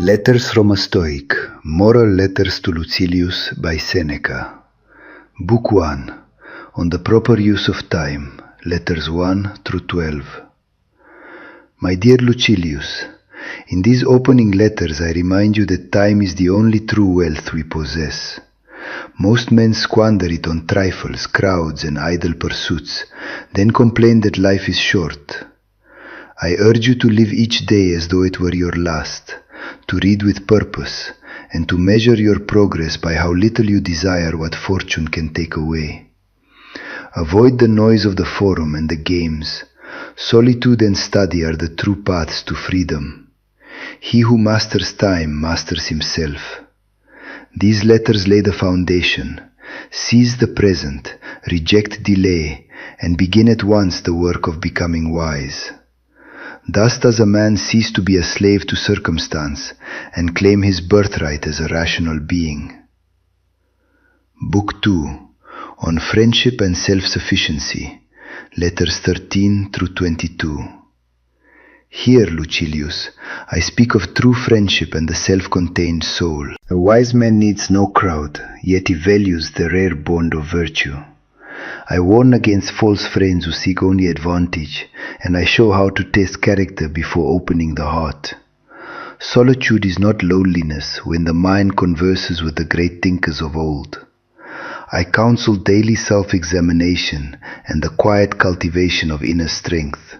Letters from a Stoic, Moral Letters to Lucilius by Seneca. Book 1, On the Proper Use of Time, Letters 1 through 12. My dear Lucilius, in these opening letters I remind you that time is the only true wealth we possess. Most men squander it on trifles, crowds, and idle pursuits, then complain that life is short. I urge you to live each day as though it were your last, to read with purpose, and to measure your progress by how little you desire what fortune can take away. Avoid the noise of the forum and the games. Solitude and study are the true paths to freedom. He who masters time masters himself. These letters lay the foundation. Seize the present, reject delay, and begin at once the work of becoming wise. Thus does a man cease to be a slave to circumstance and claim his birthright as a rational being. Book 2, On Friendship and Self-Sufficiency, Letters 13 through 22. Here, Lucilius, I speak of true friendship and the self-contained soul. A wise man needs no crowd, yet he values the rare bond of virtue. I warn against false friends who seek only advantage, and I show how to test character before opening the heart. Solitude is not loneliness when the mind converses with the great thinkers of old. I counsel daily self-examination and the quiet cultivation of inner strength.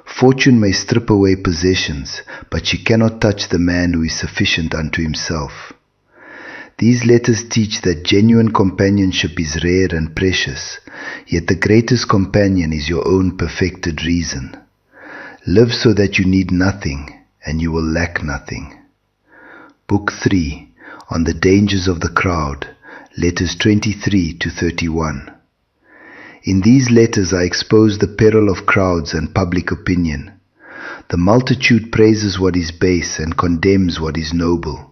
Fortune may strip away possessions, but she cannot touch the man who is sufficient unto himself. These letters teach that genuine companionship is rare and precious, yet the greatest companion is your own perfected reason. Live so that you need nothing, and you will lack nothing. Book 3, On the Dangers of the Crowd, Letters 23 to 31. In these letters I expose the peril of crowds and public opinion. The multitude praises what is base and condemns what is noble.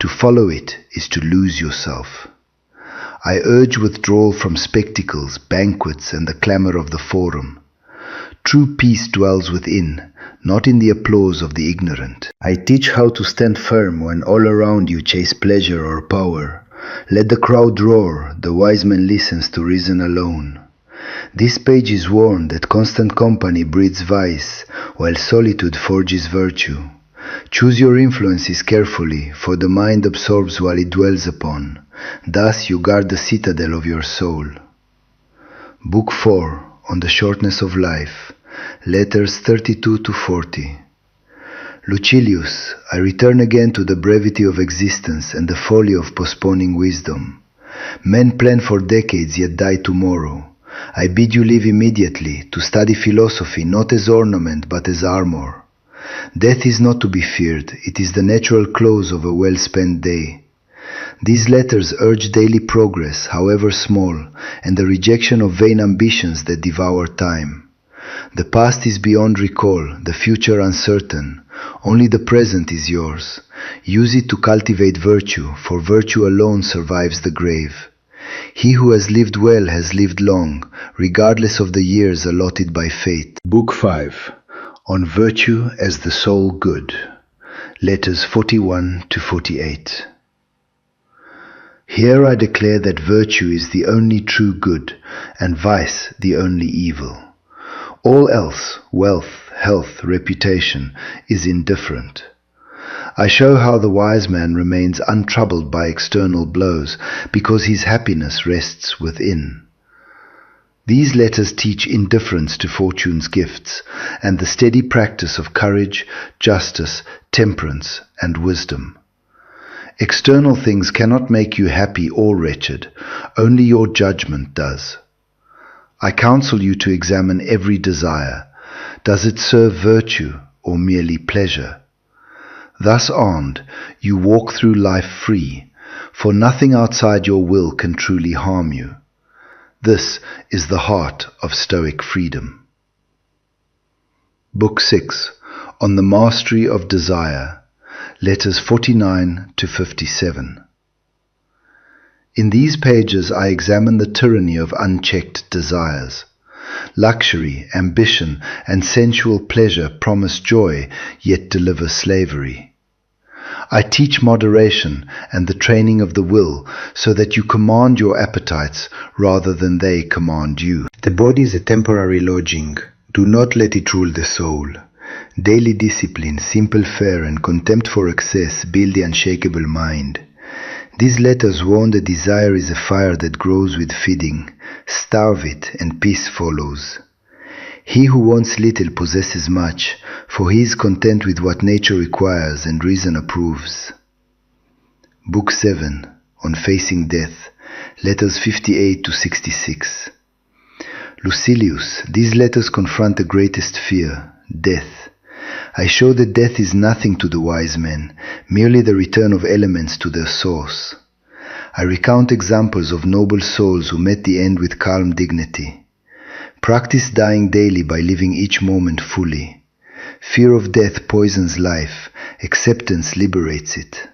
To follow it is to lose yourself. I urge withdrawal from spectacles, banquets, and the clamor of the forum. True peace dwells within, not in the applause of the ignorant. I teach how to stand firm when all around you chase pleasure or power. Let the crowd roar, the wise man listens to reason alone. This page is warned that constant company breeds vice, while solitude forges virtue. Choose your influences carefully, for the mind absorbs while it dwells upon. Thus you guard the citadel of your soul. Book 4, On the Shortness of Life, Letters 32 to 40. Lucilius, I return again to the brevity of existence and the folly of postponing wisdom. Men plan for decades yet die tomorrow. I bid you live immediately, to study philosophy not as ornament but as armor. Death is not to be feared, it is the natural close of a well-spent day. These letters urge daily progress, however small, and the rejection of vain ambitions that devour time. The past is beyond recall, the future uncertain. Only the present is yours. Use it to cultivate virtue, for virtue alone survives the grave. He who has lived well has lived long, regardless of the years allotted by fate. Book 5, On Virtue as the Sole Good, Letters 41 to 48. Here I declare that virtue is the only true good, and vice the only evil. All else, wealth, health, reputation, is indifferent. I show how the wise man remains untroubled by external blows, because his happiness rests within. These letters teach indifference to fortune's gifts, and the steady practice of courage, justice, temperance, and wisdom. External things cannot make you happy or wretched, only your judgment does. I counsel you to examine every desire. Does it serve virtue or merely pleasure? Thus armed, you walk through life free, for nothing outside your will can truly harm you. This is the heart of Stoic freedom. Book 6, On the Mastery of Desire, Letters 49 to 57. In these pages I examine the tyranny of unchecked desires. Luxury, ambition, and sensual pleasure promise joy, yet deliver slavery. I teach moderation and the training of the will so that you command your appetites rather than they command you. The body is a temporary lodging. Do not let it rule the soul. Daily discipline, simple fare, and contempt for excess build the unshakable mind. These letters warn the desire is a fire that grows with feeding. Starve it, and peace follows. He who wants little possesses much, for he is content with what nature requires and reason approves. Book 7, on Facing Death, letters 58 to 66. Lucilius, these letters confront the greatest fear, death. I show that death is nothing to the wise men, merely the return of elements to their source. I recount examples of noble souls who met the end with calm dignity. Practice dying daily by living each moment fully. Fear of death poisons life, acceptance liberates it.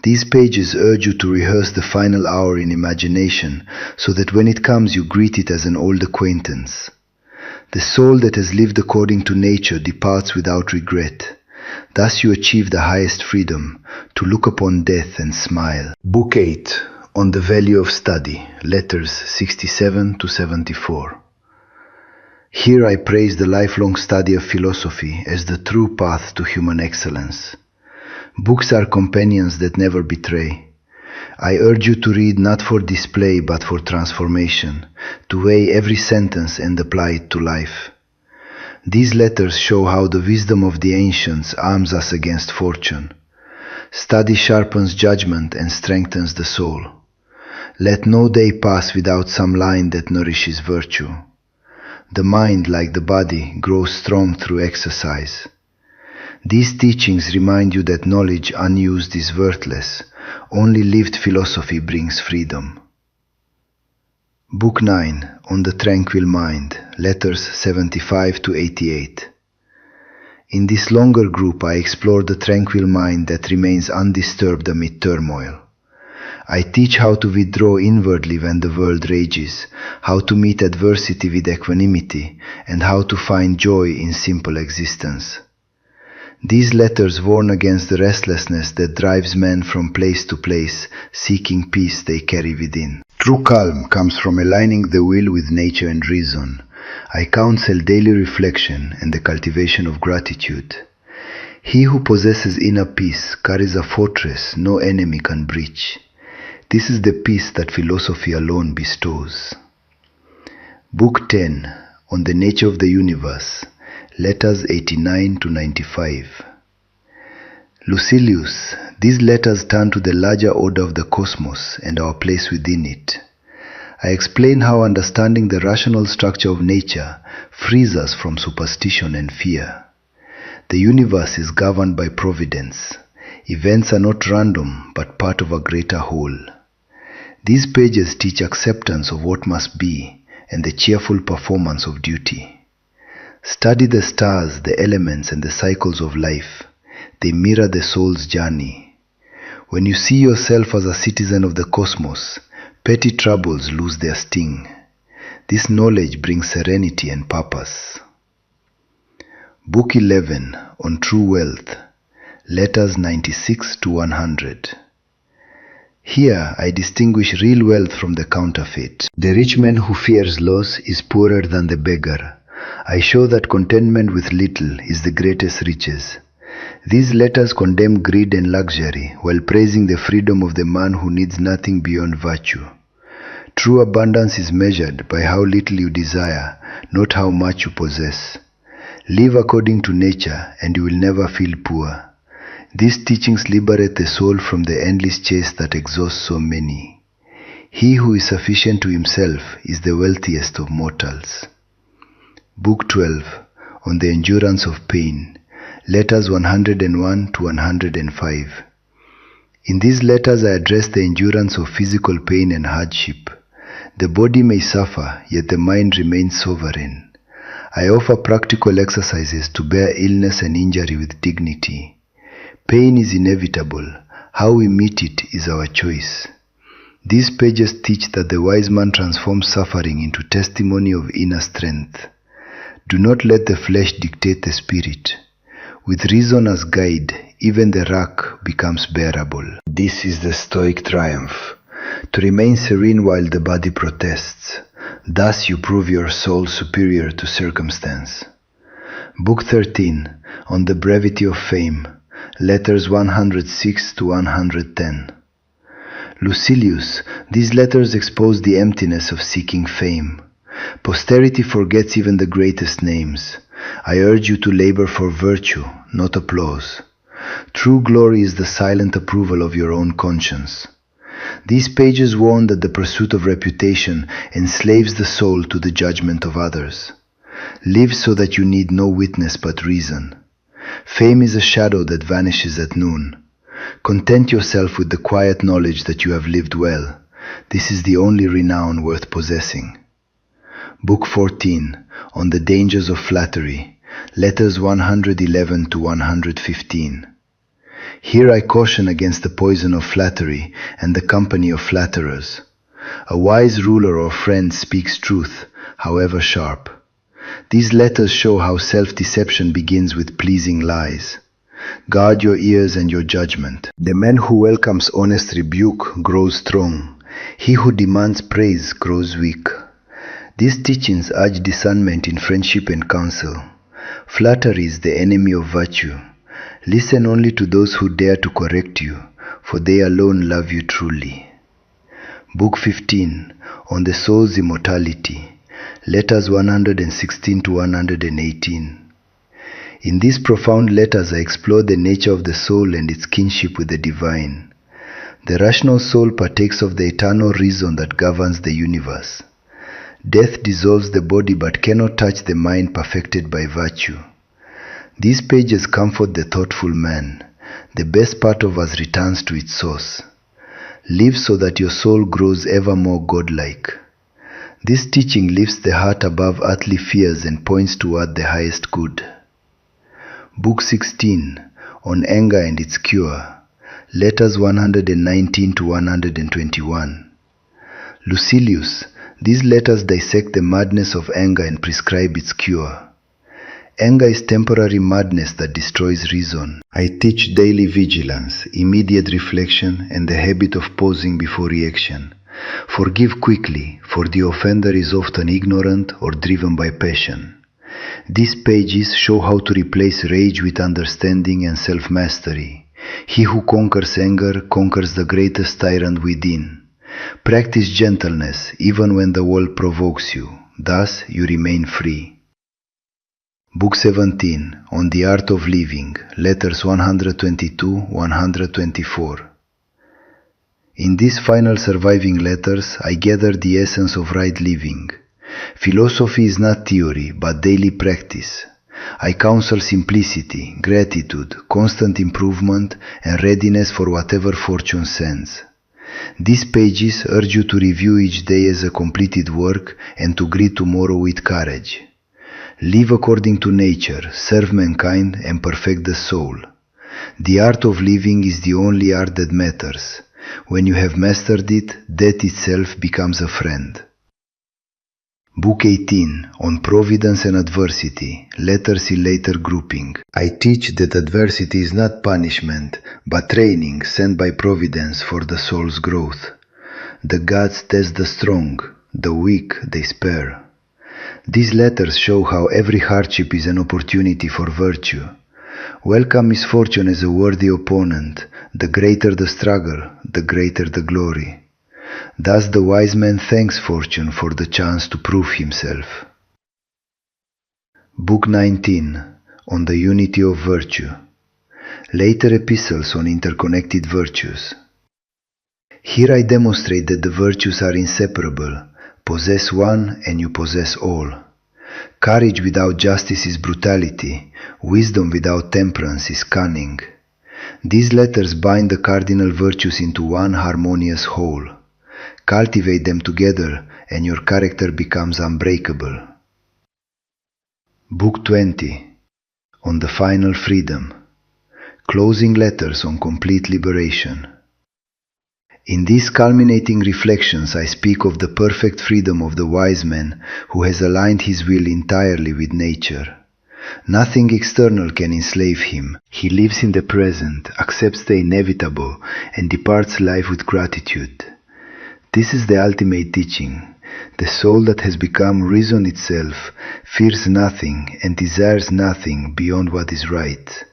These pages urge you to rehearse the final hour in imagination, so that when it comes you greet it as an old acquaintance. The soul that has lived according to nature departs without regret. Thus you achieve the highest freedom, to look upon death and smile. Book 8, on the Value of Study, letters 67 to 74. Here I praise the lifelong study of philosophy as the true path to human excellence. Books are companions that never betray. I urge you to read not for display but for transformation, to weigh every sentence and apply it to life. These letters show how the wisdom of the ancients arms us against fortune. Study sharpens judgment and strengthens the soul. Let no day pass without some line that nourishes virtue. The mind, like the body, grows strong through exercise. These teachings remind you that knowledge unused is worthless. Only lived philosophy brings freedom. Book 9, on the Tranquil Mind, letters 75 to 88. In this longer group I explore the tranquil mind that remains undisturbed amid turmoil. I teach how to withdraw inwardly when the world rages, how to meet adversity with equanimity, and how to find joy in simple existence. These letters warn against the restlessness that drives men from place to place, seeking peace they carry within. True calm comes from aligning the will with nature and reason. I counsel daily reflection and the cultivation of gratitude. He who possesses inner peace carries a fortress no enemy can breach. This is the peace that philosophy alone bestows. Book 10, on the Nature of the Universe, letters 89 to 95. Lucilius, these letters turn to the larger order of the cosmos and our place within it. I explain how understanding the rational structure of nature frees us from superstition and fear. The universe is governed by providence. Events are not random, but part of a greater whole. These pages teach acceptance of what must be and the cheerful performance of duty. Study the stars, the elements, and the cycles of life. They mirror the soul's journey. When you see yourself as a citizen of the cosmos, petty troubles lose their sting. This knowledge brings serenity and purpose. Book 11, on True Wealth, letters 96 to 100. Here I distinguish real wealth from the counterfeit. The rich man who fears loss is poorer than the beggar. I show that contentment with little is the greatest riches. These letters condemn greed and luxury while praising the freedom of the man who needs nothing beyond virtue. True abundance is measured by how little you desire, not how much you possess. Live according to nature and you will never feel poor. These teachings liberate the soul from the endless chase that exhausts so many. He who is sufficient to himself is the wealthiest of mortals. Book 12, on the Endurance of Pain, letters 101 to 105. In these letters I address the endurance of physical pain and hardship. The body may suffer, yet the mind remains sovereign. I offer practical exercises to bear illness and injury with dignity. Pain is inevitable. How we meet it is our choice. These pages teach that the wise man transforms suffering into testimony of inner strength. Do not let the flesh dictate the spirit. With reason as guide, even the rock becomes bearable. This is the Stoic triumph, to remain serene while the body protests. Thus you prove your soul superior to circumstance. Book 13, on the brevity of fame, letters 106 to 110. Lucilius, these letters expose the emptiness of seeking fame. Posterity forgets even the greatest names. I urge you to labor for virtue, not applause. True glory is the silent approval of your own conscience. These pages warn that the pursuit of reputation enslaves the soul to the judgment of others. Live so that you need no witness but reason. Fame is a shadow that vanishes at noon. Content yourself with the quiet knowledge that you have lived well. This is the only renown worth possessing. Book 14, on the dangers of flattery, letters 111 to 115. Here I caution against the poison of flattery and the company of flatterers. A wise ruler or friend speaks truth, however sharp. These letters show how self-deception begins with pleasing lies. Guard your ears and your judgment. The man who welcomes honest rebuke grows strong. He who demands praise grows weak. These teachings urge discernment in friendship and counsel. Flattery is the enemy of virtue. Listen only to those who dare to correct you, for they alone love you truly. Book 15, on the soul's immortality, letters 116 to 118. In these profound letters I explore the nature of the soul and its kinship with the divine. The rational soul partakes of the eternal reason that governs the universe. Death dissolves the body but cannot touch the mind perfected by virtue. These pages comfort the thoughtful man. The best part of us returns to its source. Live so that your soul grows ever more godlike. This teaching lifts the heart above earthly fears and points toward the highest good. Book 16, on anger and its cure, letters 119 to 121. Lucilius, these letters dissect the madness of anger and prescribe its cure. Anger is temporary madness that destroys reason. I teach daily vigilance, immediate reflection, and the habit of pausing before reaction. Forgive quickly, for the offender is often ignorant or driven by passion. These pages show how to replace rage with understanding and self-mastery. He who conquers anger conquers the greatest tyrant within. Practice gentleness even when the world provokes you. Thus you remain free. Book 17, on the art of living, letters 122-124. In these final surviving letters, I gather the essence of right living. Philosophy is not theory, but daily practice. I counsel simplicity, gratitude, constant improvement, and readiness for whatever fortune sends. These pages urge you to review each day as a completed work and to greet tomorrow with courage. Live according to nature, serve mankind, and perfect the soul. The art of living is the only art that matters. When you have mastered it, death itself becomes a friend. Book 18, on providence and adversity, letters in later grouping. I teach that adversity is not punishment, but training sent by providence for the soul's growth. The gods test the strong, the weak they spare. These letters show how every hardship is an opportunity for virtue. Welcome misfortune as a worthy opponent. The greater the struggle, the greater the glory. Thus the wise man thanks fortune for the chance to prove himself. Book 19, on the unity of virtue. Later epistles on interconnected virtues. Here I demonstrate that the virtues are inseparable. Possess one and you possess all. Courage without justice is brutality. Wisdom without temperance is cunning. These letters bind the cardinal virtues into one harmonious whole. Cultivate them together and your character becomes unbreakable. Book 20, on the final freedom. Closing letters on complete liberation. In these culminating reflections I speak of the perfect freedom of the wise man who has aligned his will entirely with nature. Nothing external can enslave him. He lives in the present, accepts the inevitable, and departs life with gratitude. This is the ultimate teaching. The soul that has become reason itself fears nothing and desires nothing beyond what is right.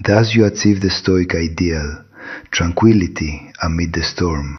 Thus you achieve the Stoic ideal, tranquility amid the storm.